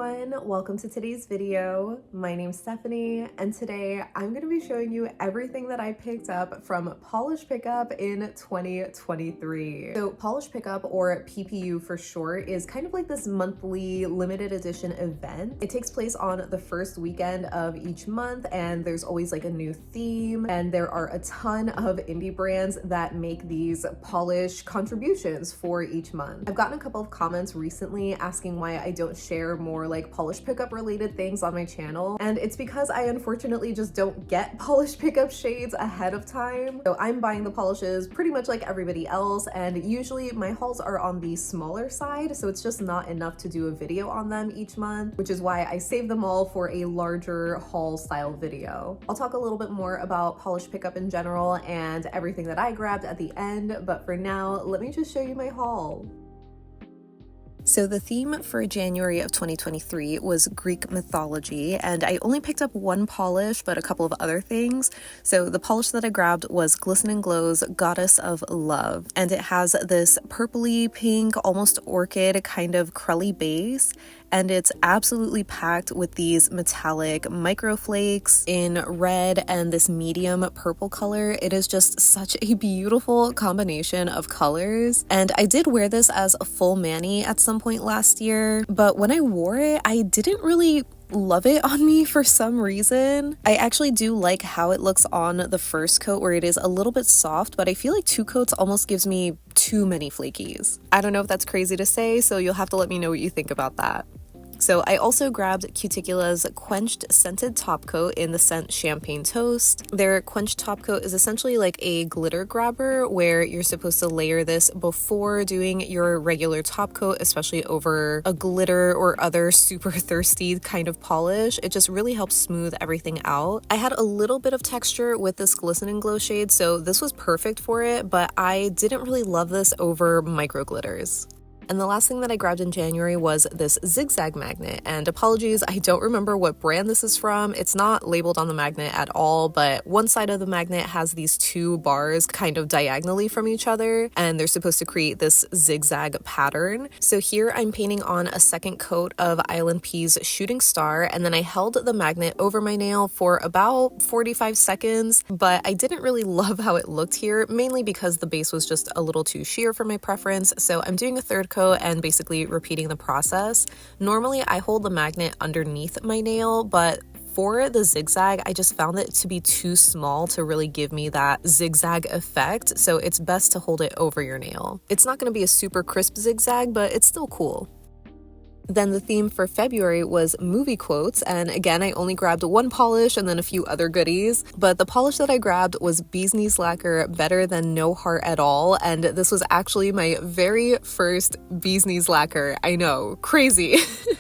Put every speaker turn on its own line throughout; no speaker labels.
everyone, welcome to today's video. My name's Stephanie and today I'm going to be showing you everything that I picked up from Polish Pickup in 2023. So Polish Pickup, or PPU for short, is kind of like this monthly limited edition event. It takes place on the first weekend of each month and there's always like a new theme, and there are a ton of indie brands that make these Polish contributions for each month. I've gotten a couple of comments recently asking why I don't share more like Polish Pickup related things on my channel, and it's because I unfortunately just don't get Polish Pickup shades ahead of time. So I'm buying the polishes pretty much like everybody else, and usually my hauls are on the smaller side, so it's just not enough to do a video on them each month, which is why I save them all for a larger haul style video. I'll talk a little bit more about Polish Pickup in general and everything that I grabbed at the end, but for now, let me just show you my haul. So the theme for January of 2023 was Greek mythology, and I only picked up one polish, but a couple of other things. So the polish that I grabbed was Glisten and Glow's Goddess of Love, and it has this purpley pink, almost orchid kind of crully base, and it's absolutely packed with these metallic microflakes in red and this medium purple color. It is just such a beautiful combination of colors, and I did wear this as a full mani at some point last year, but when I wore it, I didn't really love it on me for some reason. I actually do like how it looks on the first coat, where it is a little bit soft, but I feel like two coats almost gives me too many flakies. I don't know if that's crazy to say, so you'll have to let me know what you think about that. So I also grabbed Cuticula's Quenched scented top coat in the scent Champagne Toast. Their Quenched top coat is essentially like a glitter grabber, where you're supposed to layer this before doing your regular top coat, especially over a glitter or other super thirsty kind of polish. It just really helps smooth everything out. I had a little bit of texture with this Glisten and Glow shade, so this was perfect for it, but I didn't really love this over micro glitters. And the last thing that I grabbed in January was this Zigzag magnet, and apologies, I don't remember what brand this is from. It's not labeled on the magnet at all, but one side of the magnet has these two bars kind of diagonally from each other, and they're supposed to create this zigzag pattern. So here I'm painting on a second coat of Island Pea's Shooting Star, and then I held the magnet over my nail for about 45 seconds, but I didn't really love how it looked here, mainly because the base was just a little too sheer for my preference. So I'm doing a third coat and basically repeating the process. Normally I hold the magnet underneath my nail, but for the zigzag, I just found it to be too small to really give me that zigzag effect, so it's best to hold it over your nail. It's not going to be a super crisp zigzag, but it's still cool. Then the theme for February was movie quotes, and again, I only grabbed one polish and then a few other goodies, but the polish that I grabbed was Bee's Knees Lacquer Better Than No Heart at All, and this was actually my very first Bee's Knees Lacquer. I know, crazy.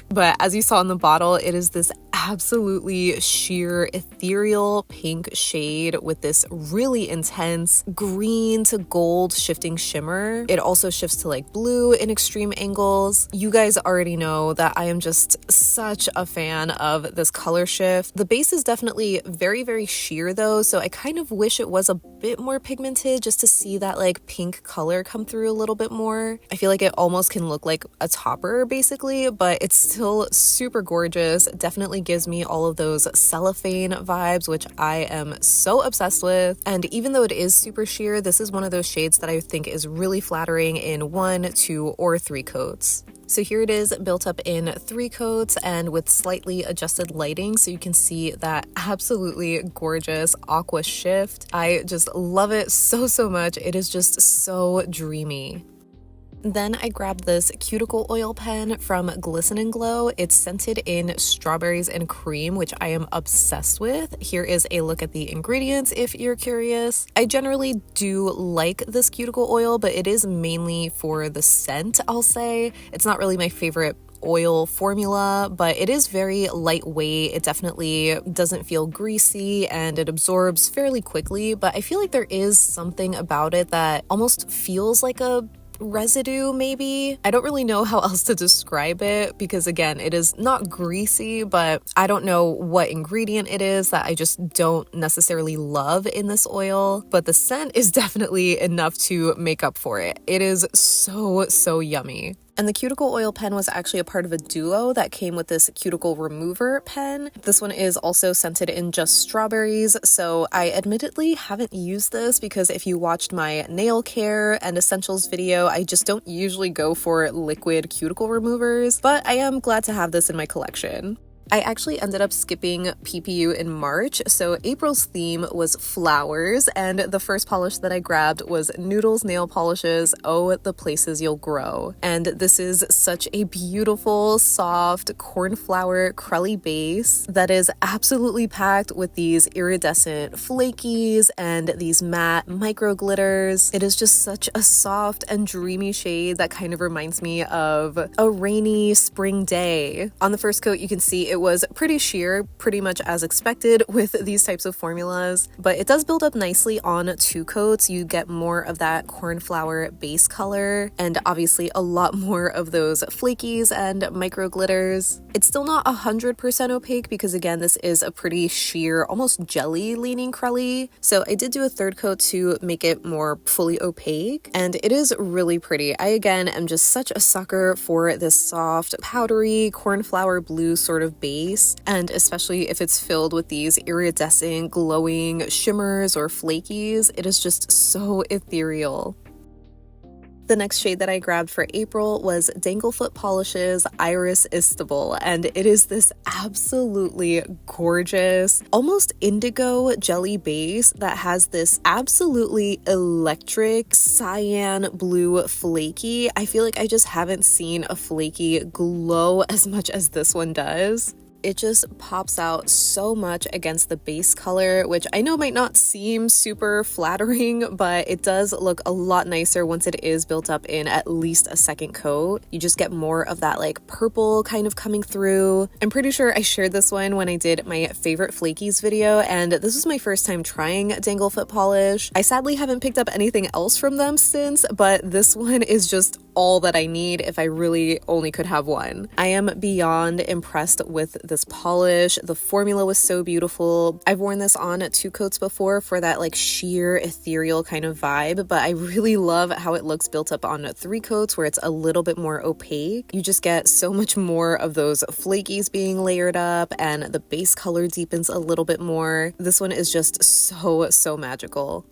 But as you saw in the bottle, it is this absolutely sheer ethereal pink shade with this really intense green to gold shifting shimmer. It also shifts to like blue in extreme angles. You guys already know that I am just such a fan of this color shift. The base is definitely very, very sheer though, so I kind of wish it was a bit more pigmented just to see that like pink color come through a little bit more. I feel like it almost can look like a topper basically, but it's still super gorgeous. Definitely gives me all of those cellophane vibes, which I am so obsessed with. And even though it is super sheer, this is one of those shades that I think is really flattering in 1, 2, or 3 coats. So here it is built up in 3 coats and with slightly adjusted lighting, so you can see that absolutely gorgeous aqua shift. I just love it so much. It is just so dreamy. Then I grabbed this cuticle oil pen from Glisten and Glow. It's scented in strawberries and cream, which I am obsessed with. Here is a look at the ingredients if you're curious. I generally do like this cuticle oil, but it is mainly for the scent, I'll say. It's not really my favorite oil formula, but it is very lightweight. It definitely doesn't feel greasy and it absorbs fairly quickly, but I feel like there is something about it that almost feels like a residue maybe. I don't really know how else to describe it because again, it is not greasy, but I don't know what ingredient it is that I just don't necessarily love in this oil, but the scent is definitely enough to make up for it. It is so yummy. And the cuticle oil pen was actually a part of a duo that came with this cuticle remover pen. This one is also scented in just strawberries, so I admittedly haven't used this because if you watched my nail care and essentials video, I just don't usually go for liquid cuticle removers, but I am glad to have this in my collection. I actually ended up skipping PPU in March, so April's theme was flowers, and the first polish that I grabbed was Noodles nail polishes, Oh the Places You'll Grow. And this is such a beautiful, soft, cornflower, crelly base that is absolutely packed with these iridescent flakies and these matte micro glitters. It is just such a soft and dreamy shade that kind of reminds me of a rainy spring day. On the first coat, you can see it was pretty sheer, pretty much as expected with these types of formulas, but it does build up nicely on 2 coats. You get more of that cornflower base color and obviously a lot more of those flakies and micro glitters. It's still not 100% opaque because again, this is a pretty sheer, almost jelly leaning crelly. So I did do a 3rd coat to make it more fully opaque, and it is really pretty. I again am just such a sucker for this soft, powdery, cornflower blue sort of base, and especially if it's filled with these iridescent, glowing shimmers or flakies, it is just so ethereal. The next shade that I grabbed for April was Danglefoot Polish's Iris-istible, and it is this absolutely gorgeous, almost indigo jelly base that has this absolutely electric cyan blue flaky. I feel like I just haven't seen a flaky glow as much as this one does. It just pops out so much against the base color, which I know might not seem super flattering, but it does look a lot nicer once it is built up in at least a 2nd coat. You just get more of that like purple kind of coming through. I'm pretty sure I shared this one when I did my favorite flakies video, and this was my first time trying Danglefoot polish. I sadly haven't picked up anything else from them since, but this one is just all that I need if I really only could have one. I am beyond impressed with this polish. The formula was so beautiful. I've worn this on 2 coats before for that like sheer ethereal kind of vibe, but I really love how it looks built up on 3 coats where it's a little bit more opaque. You just get so much more of those flakies being layered up, and the base color deepens a little bit more. This one is just so magical.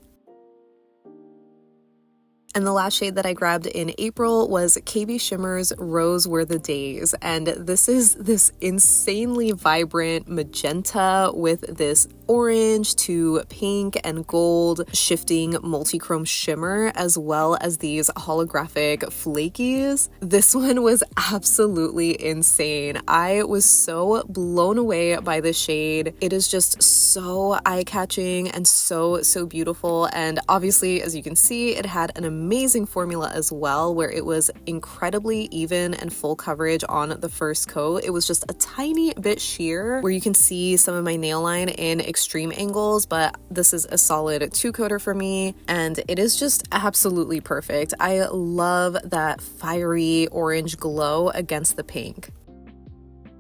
And the last shade that I grabbed in April was KBShimmer's Rose Were the Days, and this is this insanely vibrant magenta with this orange to pink and gold shifting multi-chrome shimmer, as well as these holographic flakies. This one was absolutely insane. I was so blown away by this shade. It is just so eye-catching and so beautiful, and obviously, as you can see, it had an amazing formula as well, where it was incredibly even and full coverage on the first coat. It was just a tiny bit sheer where you can see some of my nail line in extreme angles, but this is a solid 2-coater for me, and it is just absolutely perfect. I love that fiery orange glow against the pink.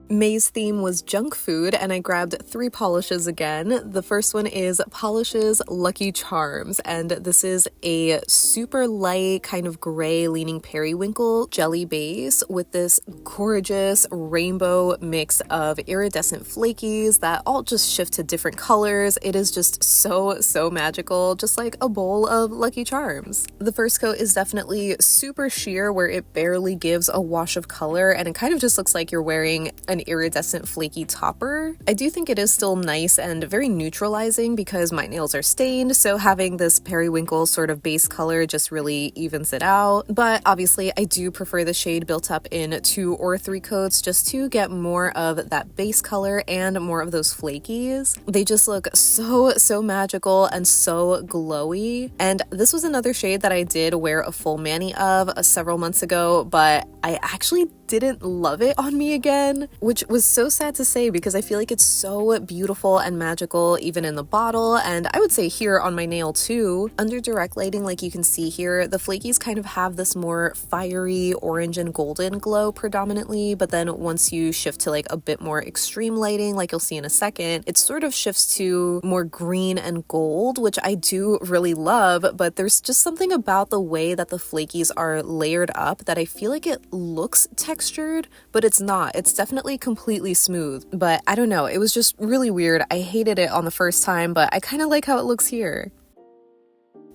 May's theme was junk food, and I grabbed 3 polishes again. The first one is Pahlish's Lucky Charms, and this is a super light kind of gray leaning periwinkle jelly base with this gorgeous rainbow mix of iridescent flakies that all just shift to different colors. It is just so magical, just like a bowl of Lucky Charms. The first coat is definitely super sheer where it barely gives a wash of color, and it kind of just looks like you're wearing an iridescent flaky topper. I do think it is still nice and very neutralizing because my nails are stained, so having this periwinkle sort of base color just really evens it out. But obviously I do prefer the shade built up in 2 or 3 coats just to get more of that base color and more of those flakies. They just look so magical and so glowy. And this was another shade that I did wear a full mani of several months ago, but I actually didn't love it on me again, which was so sad to say because I feel like it's so beautiful and magical even in the bottle, and I would say here on my nail too. Under direct lighting, like you can see here, the flakies kind of have this more fiery orange and golden glow predominantly, but then once you shift to like a bit more extreme lighting, like you'll see in a second, it sort of shifts to more green and gold, which I do really love, but there's just something about the way that the flakies are layered up that I feel like it looks textured, but it's not. It's definitely completely smooth, but I don't know. It was just really weird. I hated it on the first time, but I kind of like how it looks here.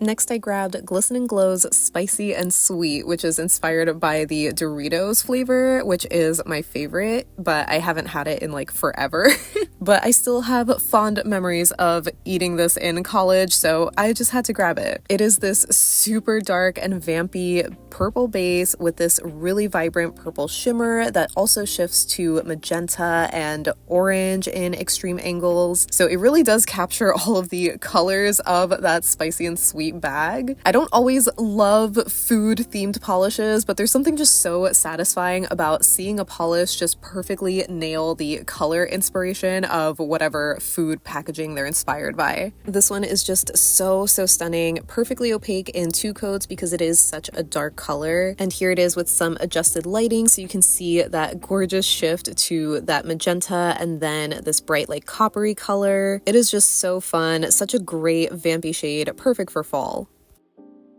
Next, I grabbed Glisten and Glow's Spicy and Sweet, which is inspired by the Doritos flavor, which is my favorite, but I haven't had it in like forever. But I still have fond memories of eating this in college, so I just had to grab it. It is this super dark and vampy purple base with this really vibrant purple shimmer that also shifts to magenta and orange in extreme angles. So it really does capture all of the colors of that spicy and sweet bag. I don't always love food themed polishes, but there's something just so satisfying about seeing a polish just perfectly nail the color inspiration of whatever food packaging they're inspired by. This one is just so stunning, perfectly opaque in 2 coats because it is such a dark color, and here it is with some adjusted lighting so you can see that gorgeous shift to that magenta and then this bright like coppery color. It is just so fun, such a great vampy shade, perfect for fall.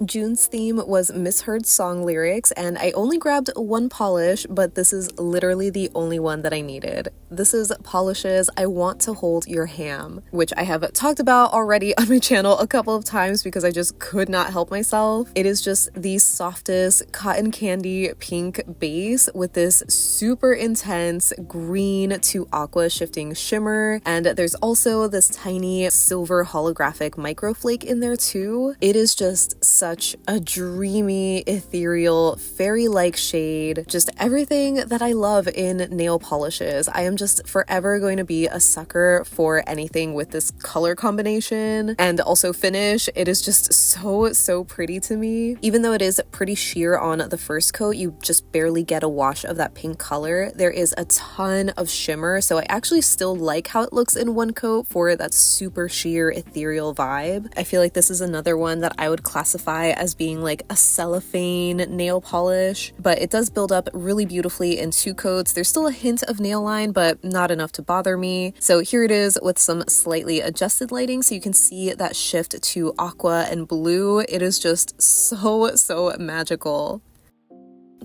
June's theme was misheard song lyrics, and I only grabbed one polish, but this is literally the only one that I needed. This is Pahlish's I Want to Hold Your Ham, which I have talked about already on my channel a couple of times because I just could not help myself. It is just the softest cotton candy pink base with this super intense green to aqua shifting shimmer, and there's also this tiny silver holographic microflake in there too. It is just such a dreamy, ethereal, fairy-like shade. Just everything that I love in nail polishes. I am just forever going to be a sucker for anything with this color combination and also finish. It is just so pretty to me. Even though it is pretty sheer on the first coat, you just barely get a wash of that pink color. There is a ton of shimmer, so I actually still like how it looks in one coat for that super sheer ethereal vibe. I feel like this is another one that I would classify as being like a cellophane nail polish, but it does build up really beautifully in 2 coats. There's still a hint of nail line, but not enough to bother me. So here it is with some slightly adjusted lighting so you can see that shift to aqua and blue. It is just so magical.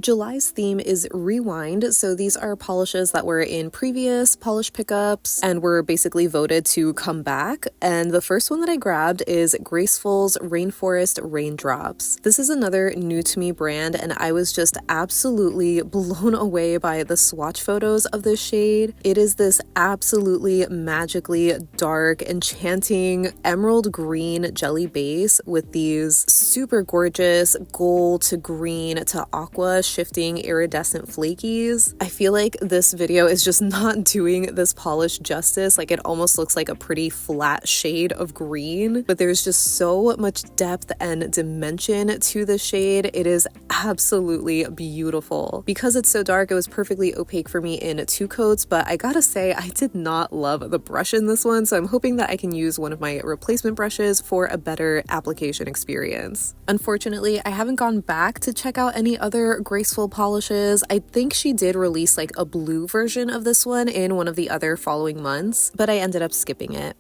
July's theme is Rewind, so these are polishes that were in previous polish pickups and were basically voted to come back, and the first one that I grabbed is Graceful's Rainforest Raindrops. This is another new to me brand, and I was just absolutely blown away by the swatch photos of this shade. It is this absolutely magically dark, enchanting emerald green jelly base with these super gorgeous gold to green to aqua shifting iridescent flakies. I feel like this video is just not doing this polish justice. Like, it almost looks like a pretty flat shade of green, but there's just so much depth and dimension to the shade. It is absolutely beautiful. Because it's so dark, it was perfectly opaque for me in 2 coats, but I gotta say I did not love the brush in this one, so I'm hoping that I can use one of my replacement brushes for a better application experience. Unfortunately, I haven't gone back to check out any other Graceful polishes. I think she did release like a blue version of this one in one of the other following months, but I ended up skipping it.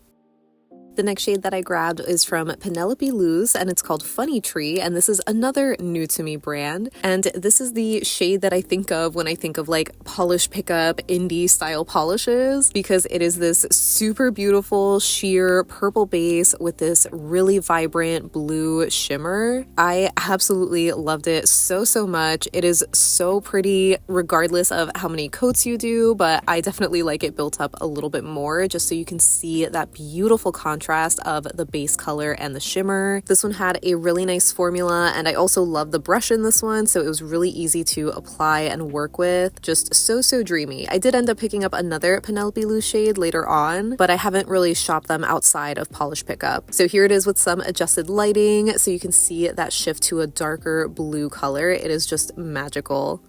The next shade that I grabbed is from Penelope and it's called Funny Tree, and this is another new to me brand, and this is the shade that I think of when I think of like polish pickup indie style polishes, because it is this super beautiful sheer purple base with this really vibrant blue shimmer. I absolutely loved it so much. It is so pretty regardless of how many coats you do, but I definitely like it built up a little bit more just so you can see that beautiful contrast of the base color and the shimmer. This one had a really nice formula, and I also love the brush in this one, so it was really easy to apply and work with. Just so dreamy. I did end up picking up another Penelope Luz shade later on, but I haven't really shopped them outside of polish pickup. So here it is with some adjusted lighting so you can see that shift to a darker blue color. It is just magical.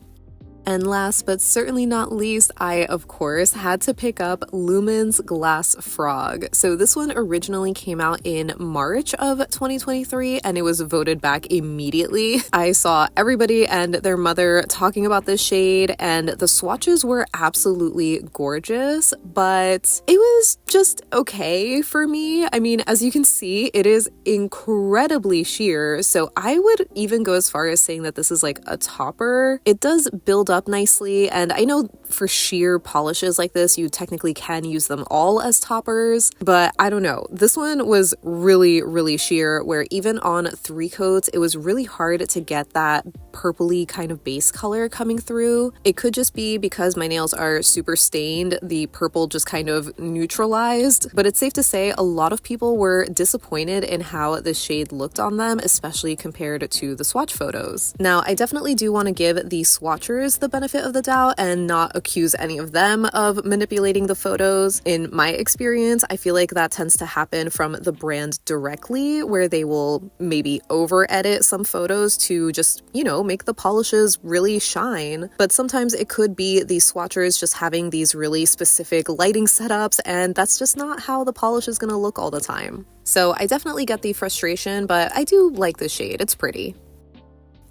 And last but certainly not least, I of course had to pick up Lumen's Glass Frog. So this one originally came out in March of 2023 and it was voted back immediately. I saw everybody and their mother talking about this shade and the swatches were absolutely gorgeous, but it was just okay for me. I mean, as you can see, it is incredibly sheer. So I would even go as far as saying that this is like a topper. It does build up nicely, and I know for sheer polishes like this you technically can use them all as toppers, but I don't know, this one was really sheer, where even on 3 coats it was really hard to get that purpley kind of base color coming through. It could just be because my nails are super stained, the purple just kind of neutralized, but it's safe to say a lot of people were disappointed in how this shade looked on them, especially compared to the swatch photos. Now I definitely do want to give the swatchers the benefit of the doubt and not accuse any of them of manipulating the photos. In my experience, I feel like that tends to happen from the brand directly, where they will maybe over edit some photos to just, you know, make the polishes really shine. But sometimes it could be the swatchers just having these really specific lighting setups, and that's just not how the polish is going to look all the time. So I definitely get the frustration, but I do like the shade. It's pretty.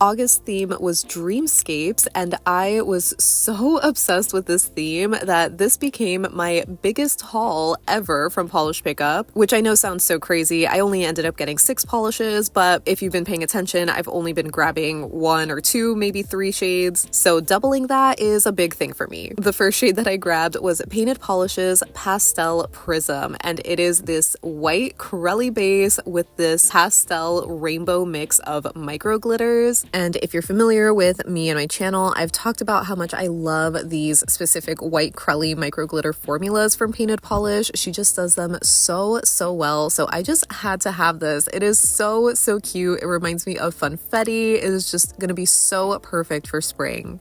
August theme was Dreamscapes, and I was so obsessed with this theme that this became my biggest haul ever from Polish Pickup, which I know sounds so crazy. I only ended up getting 6 polishes, but if you've been paying attention, I've only been grabbing 1 or 2, maybe 3 shades, so doubling that is a big thing for me. The first shade that I grabbed was Painted Polish's Pastel Prism, and it is this white corelli base with this pastel rainbow mix of micro glitters. And if you're familiar with me and my channel, I've talked about how much I love these specific white crelly micro glitter formulas from Painted Polish. She just does them so well, so I just had to have this. It is so cute. It reminds me of Funfetti. It is just gonna be so perfect for spring.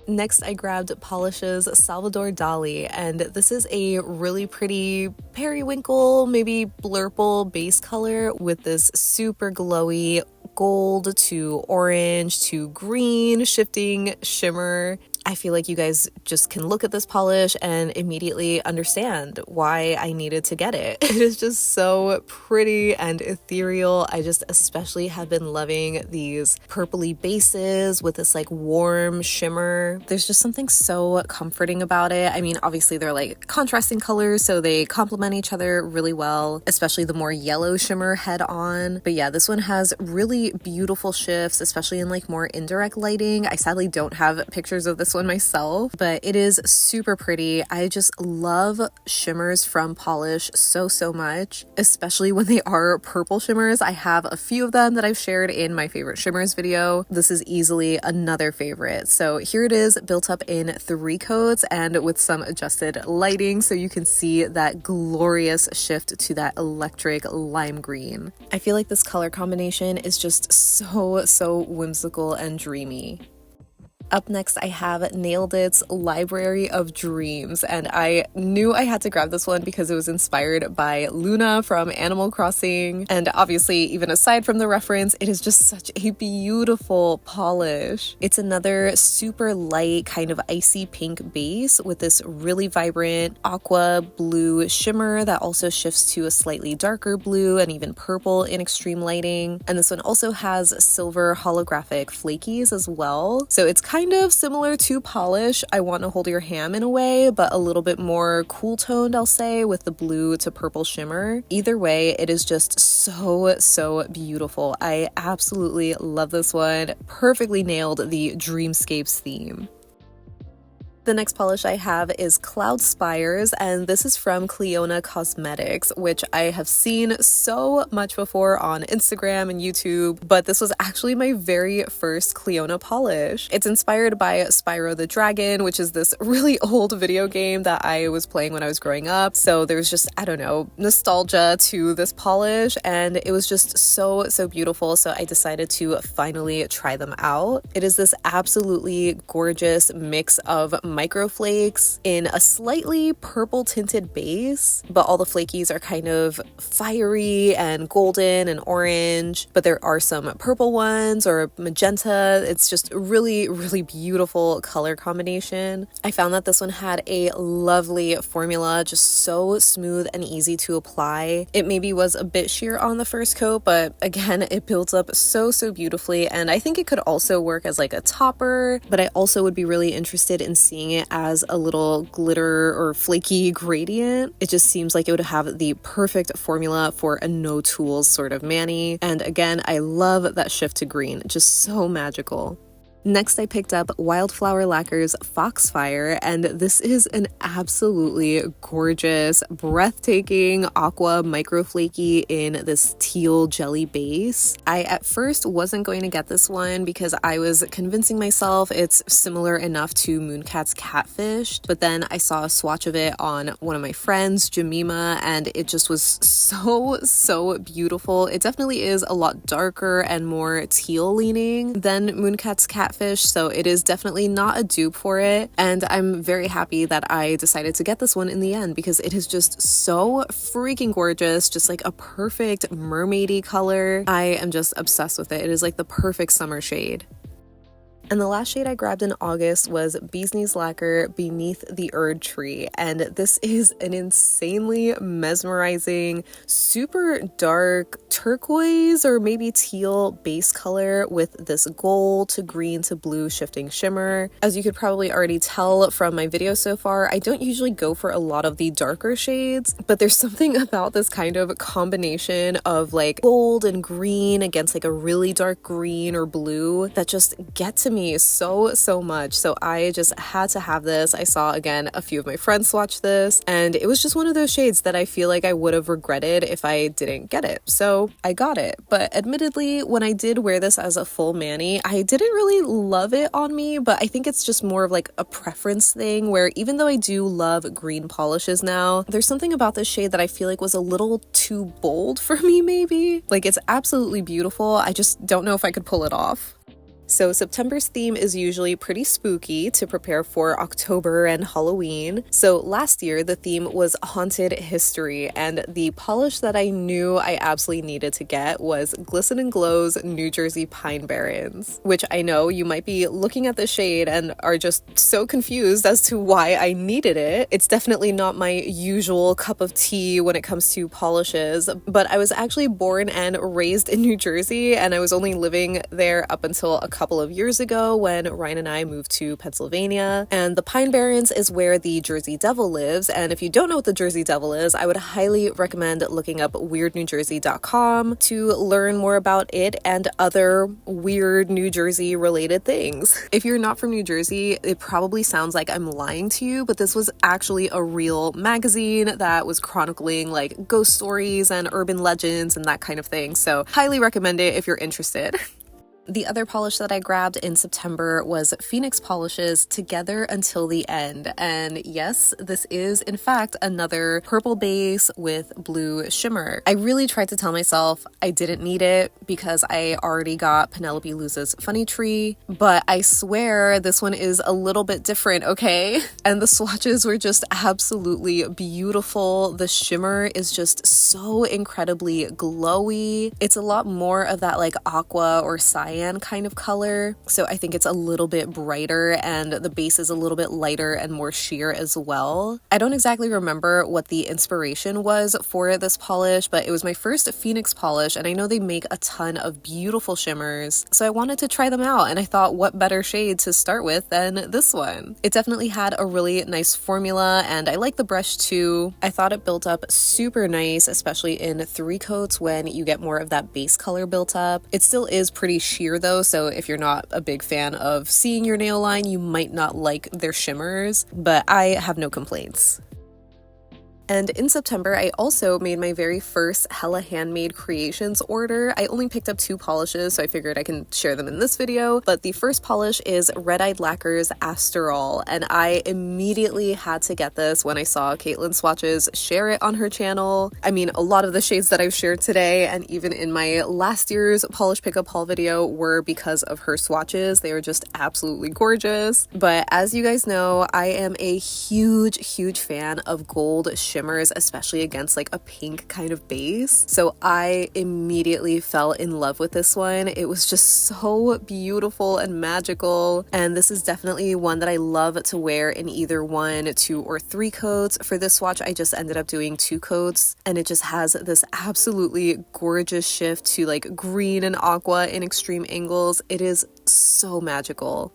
Next, I grabbed Pahlish Salvador Dalí, and this is a really pretty periwinkle, maybe blurple base color with this super glowy gold to orange to green shifting shimmer. I feel like you guys just can look at this polish and immediately understand why I needed to get it. It is just so pretty and ethereal. I just especially have been loving these purpley bases with this like warm shimmer. There's just something so comforting about it. I mean, obviously they're like contrasting colors, so they complement each other really well, especially the more yellow shimmer head on. But yeah, this one has really beautiful shifts, especially in like more indirect lighting. I sadly don't have pictures of this one myself, but it is super pretty. I just love shimmers from Polish so much, especially when they are purple shimmers. I have a few of them that I've shared in my favorite shimmers video. This is easily another favorite. So here it is, built up in 3 coats and with some adjusted lighting, so you can see that glorious shift to that electric lime green. I feel like this color combination is just so whimsical and dreamy. Up next, I have Nailed It's Library of Dreams, and I knew I had to grab this one because it was inspired by Luna from Animal Crossing, and obviously, even aside from the reference, it is just such a beautiful polish. It's another super light, kind of icy pink base with this really vibrant aqua blue shimmer that also shifts to a slightly darker blue and even purple in extreme lighting, and this one also has silver holographic flakies as well, so it's kind of similar to Polish I Want to Hold Your Hand in a way, but a little bit more cool toned, I'll say, with the blue to purple shimmer. Either way, it is just so beautiful. I absolutely love this one. Perfectly nailed the Dreamscapes theme. The next polish I have is Cloud Spires, and this is from Clionadh Cosmetics, which I have seen so much before on Instagram and YouTube, but this was actually my very first Clionadh polish. It's inspired by Spyro the Dragon, which is this really old video game that I was playing when I was growing up, so there's just, I don't know, nostalgia to this polish, and it was just so beautiful, so I decided to finally try them out. It is this absolutely gorgeous mix of microflakes in a slightly purple tinted base, but all the flakies are kind of fiery and golden and orange, but there are some purple ones or magenta. It's just really, really beautiful color combination. I found that this one had a lovely formula, just so smooth and easy to apply. It maybe was a bit sheer on the first coat, but again, it builds up so beautifully, and I think it could also work as like a topper, but I also would be really interested in seeing it as a little glitter or flaky gradient. It just seems like it would have the perfect formula for a no tools sort of mani, and again, I love that shift to green, just so magical. Next, I picked up Wildflower Lacquer's Foxfire, and this is an absolutely gorgeous, breathtaking aqua microflaky in this teal jelly base. I at first wasn't going to get this one because I was convincing myself it's similar enough to Mooncat's Catfish, but then I saw a swatch of it on one of my friends, Jemima, and it just was so beautiful. It definitely is a lot darker and more teal leaning than Mooncat's Catfish, so it is definitely not a dupe for it, and I'm very happy that I decided to get this one in the end because it is just so freaking gorgeous, just like a perfect mermaidy color. I am just obsessed with it. It is like the perfect summer shade. And the last shade I grabbed in August was Bee's Knees Lacquer Beneath the Erd Tree, and this is an insanely mesmerizing, super dark turquoise or maybe teal base color with this gold to green to blue shifting shimmer. As you could probably already tell from my video so far, I don't usually go for a lot of the darker shades, but there's something about this kind of combination of like gold and green against like a really dark green or blue that just get to me so much. So I just had to have this. I saw again a few of my friends swatch this, and it was just one of those shades that I feel like I would have regretted if I didn't get it. So I got it. But admittedly, when I did wear this as a full mani, I didn't really love it on me, but I think it's just more of like a preference thing where even though I do love green polishes now, there's something about this shade that I feel like was a little too bold for me maybe. Like, it's absolutely beautiful. I just don't know if I could pull it off. So September's theme is usually pretty spooky to prepare for October and Halloween. So last year the theme was Haunted History, and the polish that I knew I absolutely needed to get was Glisten and Glow's New Jersey Pine Barrens, which I know you might be looking at the shade and are just so confused as to why I needed it. It's definitely not my usual cup of tea when it comes to polishes, but I was actually born and raised in New Jersey, and I was only living there up until a couple of years ago when Ryan and I moved to Pennsylvania, and the Pine Barrens is where the Jersey Devil lives. And if you don't know what the Jersey Devil is, I would highly recommend looking up weirdnewjersey.com to learn more about it and other weird New Jersey related things. If you're not from New Jersey, it probably sounds like I'm lying to you, but this was actually a real magazine that was chronicling like ghost stories and urban legends and that kind of thing, so highly recommend it if you're interested. The other polish that I grabbed in September was Phoenix Polish's Together Until the End. And yes, this is in fact another purple base with blue shimmer. I really tried to tell myself I didn't need it because I already got Penelope Luz's Funny Tree, but I swear this one is a little bit different, okay? And the swatches were just absolutely beautiful. The shimmer is just so incredibly glowy. It's a lot more of that like aqua or cyan kind of color, so I think it's a little bit brighter, and the base is a little bit lighter and more sheer as well. I don't exactly remember what the inspiration was for this polish, but it was my first Phoenix polish, and I know they make a ton of beautiful shimmers, so I wanted to try them out, and I thought what better shade to start with than this one. It definitely had a really nice formula, and I like the brush too. I thought it built up super nice, especially in 3 coats when you get more of that base color built up. It still is pretty sheer though, so if you're not a big fan of seeing your nail line, you might not like their shimmers, but I have no complaints. And in September, I also made my very first Hella Handmade Creations order. I only picked up 2 polishes, so I figured I can share them in this video. But the first polish is Red Eyed Lacquer's Aster, and I immediately had to get this when I saw Caitlin Swatches share it on her channel. I mean, a lot of the shades that I've shared today, and even in my last year's Polish Pickup haul video, were because of her swatches. They are just absolutely gorgeous. But as you guys know, I am a huge fan of gold shimmers, especially against like a pink kind of base. So I immediately fell in love with this one. It was just so beautiful and magical, and this is definitely one that I love to wear in either 1, 2, or 3 coats. For this swatch, I just ended up doing 2 coats, and it just has this absolutely gorgeous shift to like green and aqua in extreme angles. It is so magical.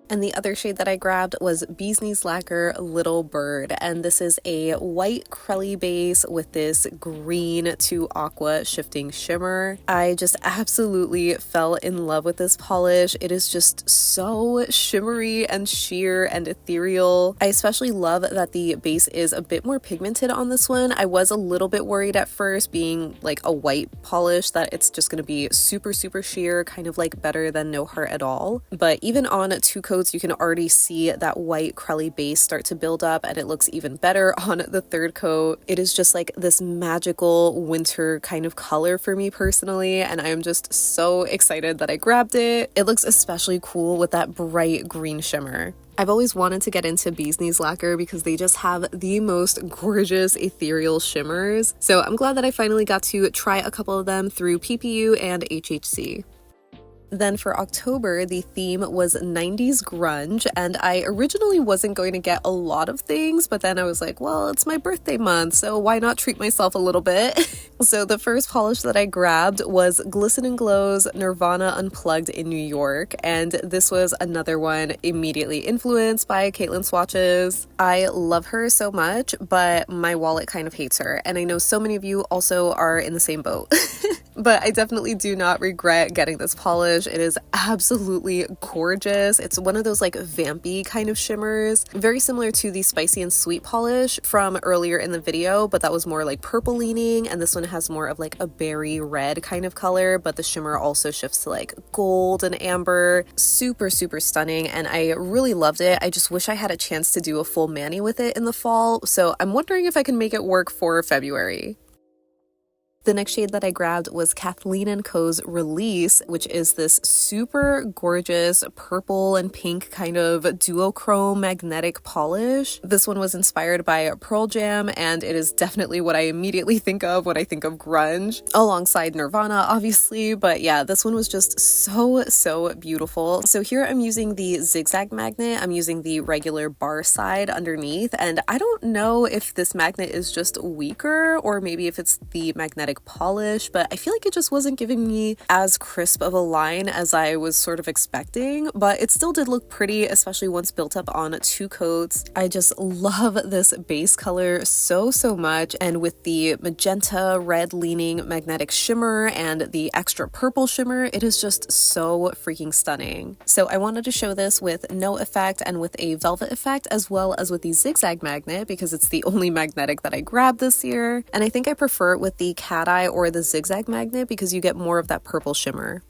And the other shade that I grabbed was Bee's Knees Lacquer Little Bird, and this is a white crelly base with this green to aqua shifting shimmer. I just absolutely fell in love with this polish. It is just so shimmery and sheer and ethereal. I especially love that the base is a bit more pigmented on this one. I was a little bit worried at first, being like a white polish, that it's just going to be super sheer, kind of like Better Than No Heart at All. But even on 2 coats, you can already see that white crelly base start to build up, and it looks even better on the 3rd coat. It is just like this magical winter kind of color for me personally, and I am just so excited that I grabbed it. It looks especially cool with that bright green shimmer. I've always wanted to get into Bee's Knees Lacquer because they just have the most gorgeous ethereal shimmers. So I'm glad that I finally got to try a couple of them through PPU and HHC. Then for October, the theme was 90s grunge, and I originally wasn't going to get a lot of things, but then I was like, well, it's my birthday month, so why not treat myself a little bit? So the first polish that I grabbed was Glisten and Glow's Nirvana Unplugged in New York, and this was another one immediately influenced by Caitlin Swatches. I love her so much, but my wallet kind of hates her, and I know so many of you also are in the same boat. But I definitely do not regret getting this polish. It is absolutely gorgeous. It's one of those like vampy kind of shimmers, very similar to the Spicy and Sweet polish from earlier in the video, but that was more like purple leaning, and this one has more of like a berry red kind of color, but the shimmer also shifts to like gold and amber. Super stunning, and I really loved it. I just wish I had a chance to do a full mani with it in the fall, so I'm wondering if I can make it work for February. The next shade that I grabbed was Kathleen & Co.'s Release, which is this super gorgeous purple and pink kind of duochrome magnetic polish. This one was inspired by Pearl Jam, and it is definitely what I immediately think of when I think of grunge, alongside Nirvana, obviously. But yeah, this one was just so beautiful. So here I'm using the Zigzag magnet. I'm using the regular bar side underneath, and I don't know if this magnet is just weaker or maybe if it's the magnetic polish, but I feel like it just wasn't giving me as crisp of a line as I was sort of expecting, but it still did look pretty, especially once built up on 2 coats. I just love this base color so much, and with the magenta red leaning magnetic shimmer and the extra purple shimmer, it is just so freaking stunning. So I wanted to show this with no effect and with a velvet effect, as well as with the Zigzag magnet, because it's the only magnetic that I grabbed this year, and I think I prefer it with the cat eye or the Zigzag magnet because you get more of that purple shimmer.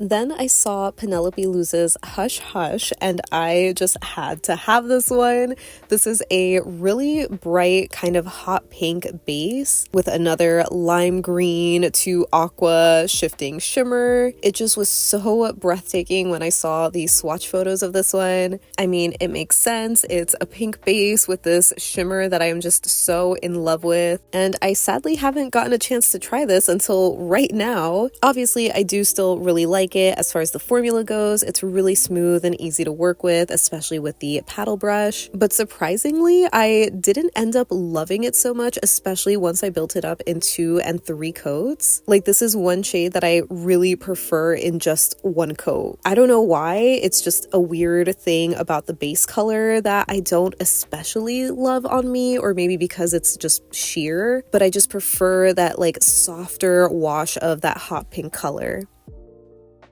Then I saw Penelope Luz's Hush Hush, and I just had to have this one. This is a really bright kind of hot pink base with another lime green to aqua shifting shimmer. It just was so breathtaking when I saw the swatch photos of this one. I mean, it makes sense. It's a pink base with this shimmer that I am just so in love with, and I sadly haven't gotten a chance to try this until right now. Obviously, I do still really like it. As far as the formula goes, it's really smooth and easy to work with, especially with the paddle brush. But surprisingly, I didn't end up loving it so much, especially once I built it up in 2 and 3 coats. Like, this is one shade that I really prefer in just 1 coat. I don't know why. It's just a weird thing about the base color that I don't especially love on me, or maybe because it's just sheer, but I just prefer that like softer wash of that hot pink color.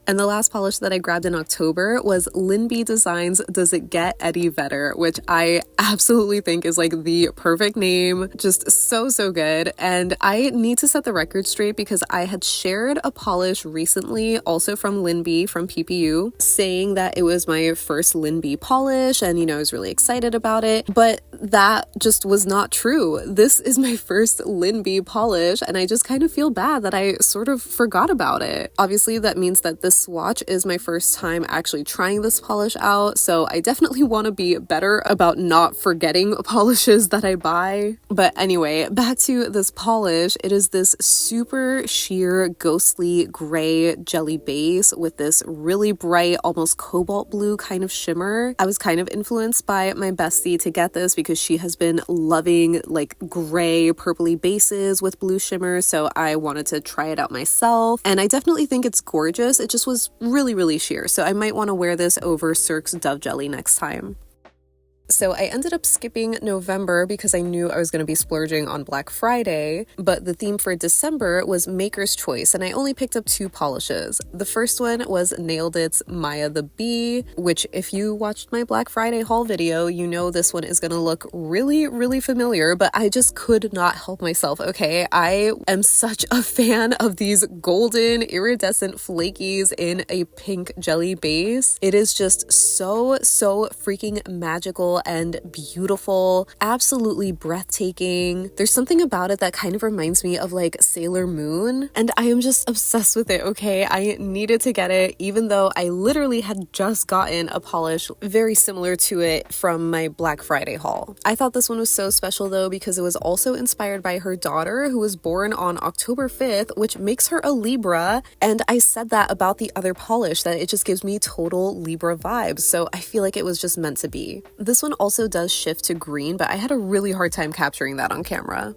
And the last polish that I grabbed in October was Linby Designs Does It Get Eddie Vedder, which I absolutely think is like the perfect name. Just so, so good. And I need to set the record straight because I had shared a polish recently, also from Linby from PPU, saying that it was my first Linby polish and, you know, I was really excited about it. But that just was not true. This is my first Linby polish and I just kind of feel bad that I sort of forgot about it. Obviously, that means that this swatch is my first time actually trying this polish out, so I definitely want to be better about not forgetting polishes that I buy. But anyway, back to this polish. It is this super sheer ghostly gray jelly base with this really bright, almost cobalt blue kind of shimmer. I was kind of influenced by my bestie to get this because she has been loving like gray purpley bases with blue shimmer, so I wanted to try it out myself, and I definitely think it's gorgeous. It just was really, really sheer, so I might want to wear this over Cirque's Dove Jelly next time. So I ended up skipping November because I knew I was going to be splurging on Black Friday, but the theme for December was Maker's Choice, and I only picked up 2 polishes. The first one was Nailed It's Maya the Bee, which if you watched my Black Friday haul video, you know this one is going to look really, really familiar, but I just could not help myself, okay? I am such a fan of these golden iridescent flakies in a pink jelly base. It is just so, so freaking magical and beautiful, absolutely breathtaking. There's something about it that kind of reminds me of like Sailor Moon, and I am just obsessed with it, okay? I needed to get it even though I literally had just gotten a polish very similar to it from my Black Friday haul. I thought this one was so special though because it was also inspired by her daughter who was born on October 5th, which makes her a Libra, and I said that about the other polish, that it just gives me total Libra vibes, so I feel like it was just meant to be. This one also does shift to green, but I had a really hard time capturing that on camera.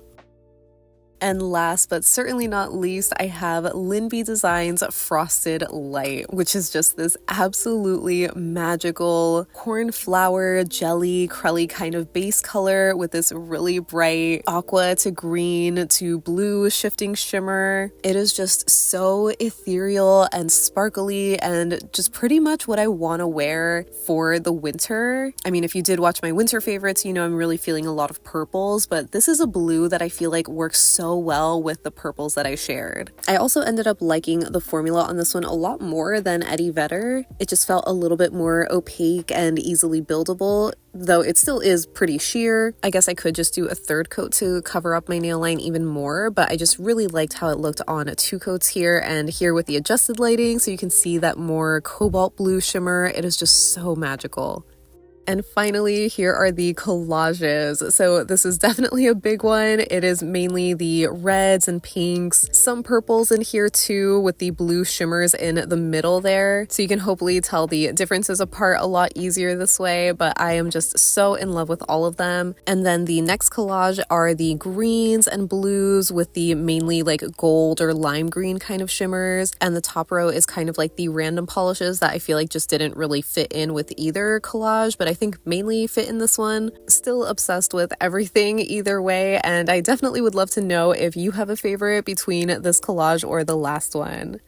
And last but certainly not least, I have Linby Designs Frosted Light, which is just this absolutely magical cornflower jelly crelly kind of base color with this really bright aqua to green to blue shifting shimmer. It is just so ethereal and sparkly and just pretty much what I want to wear for the winter. I mean, if you did watch my winter favorites, you know I'm really feeling a lot of purples, but this is a blue that I feel like works so well with the purples that I shared. I also ended up liking the formula on this one a lot more than Eddie Vedder. It just felt a little bit more opaque and easily buildable, though it still is pretty sheer. I guess I could just do a 3rd coat to cover up my nail line even more, but I just really liked how it looked on 2 coats here and here with the adjusted lighting, so you can see that more cobalt blue shimmer. It is just so magical. And finally, here are the collages. So this is definitely a big one. It is mainly the reds and pinks, some purples in here too, with the blue shimmers in the middle there. So you can hopefully tell the differences apart a lot easier this way, but I am just so in love with all of them. And then the next collage are the greens and blues with the mainly like gold or lime green kind of shimmers. And the top row is kind of like the random polishes that I feel like just didn't really fit in with either collage, but I think mainly fit in this one. Still obsessed with everything either way, and I definitely would love to know if you have a favorite between this collage or the last one.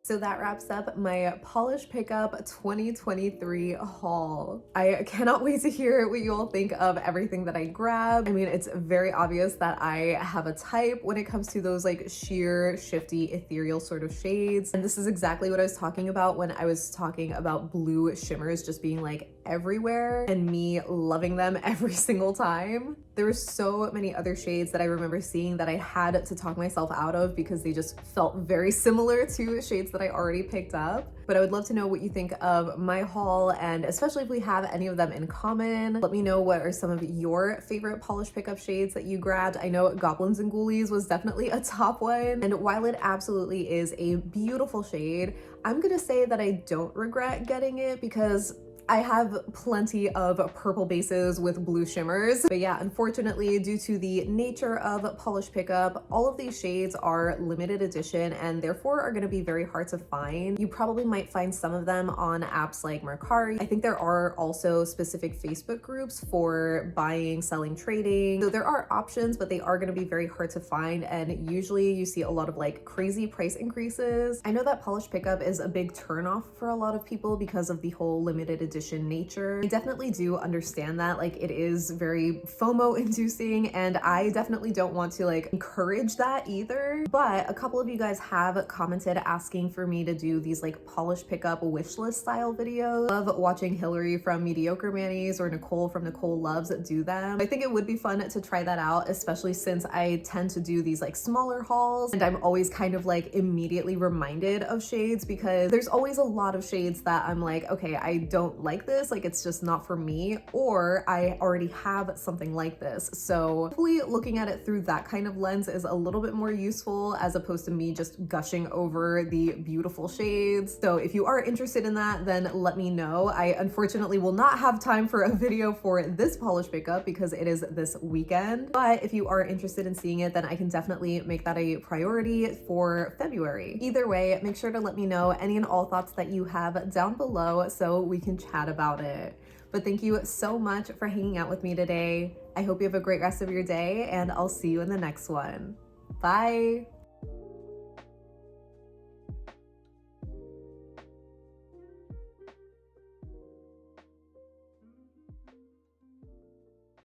So that wraps up my Polish Pickup 2023 haul. I cannot wait to hear what you all think of everything that I grabbed. I mean, it's very obvious that I have a type when it comes to those like sheer, shifty, ethereal sort of shades. And this is exactly what I was talking about when I was talking about blue shimmers just being like everywhere and me loving them every single time. There were so many other shades that I remember seeing that I had to talk myself out of because they just felt very similar to shades that I already picked up. But I would love to know what you think of my haul, and especially if we have any of them in common. Let me know what are some of your favorite Polish Pickup shades that you grabbed. I know Goblins and Ghoulies was definitely a top one, and while it absolutely is a beautiful shade, I'm gonna say that I don't regret getting it because I have plenty of purple bases with blue shimmers, but yeah, unfortunately, due to the nature of Polish Pickup, all of these shades are limited edition and therefore are going to be very hard to find. You probably might find some of them on apps like Mercari. I think there are also specific Facebook groups for buying, selling, trading. So there are options, but they are going to be very hard to find, and usually you see a lot of like crazy price increases. I know that Polish Pickup is a big turnoff for a lot of people because of the whole limited edition nature. I definitely do understand that, like, it is very FOMO inducing, and I definitely don't want to like encourage that either. But a couple of you guys have commented asking for me to do these like Polish Pickup wish list style videos. I love watching Hillary from Mediocre Manis or Nicole from Nicole Loves do them. I think it would be fun to try that out, especially since I tend to do these like smaller hauls and I'm always kind of like immediately reminded of shades, because there's always a lot of shades that I'm like, okay, I don't like this, like it's just not for me, or I already have something like this. So hopefully looking at it through that kind of lens is a little bit more useful as opposed to me just gushing over the beautiful shades. So if you are interested in that, then let me know. I unfortunately will not have time for a video for this Polish Pickup because it is this weekend, but if you are interested in seeing it, then I can definitely make that a priority for February. Either way, make sure to let me know any and all thoughts that you have down below so we can chat about it. But thank you so much for hanging out with me today. I hope you have a great rest of your day, and I'll see you in the next one. Bye!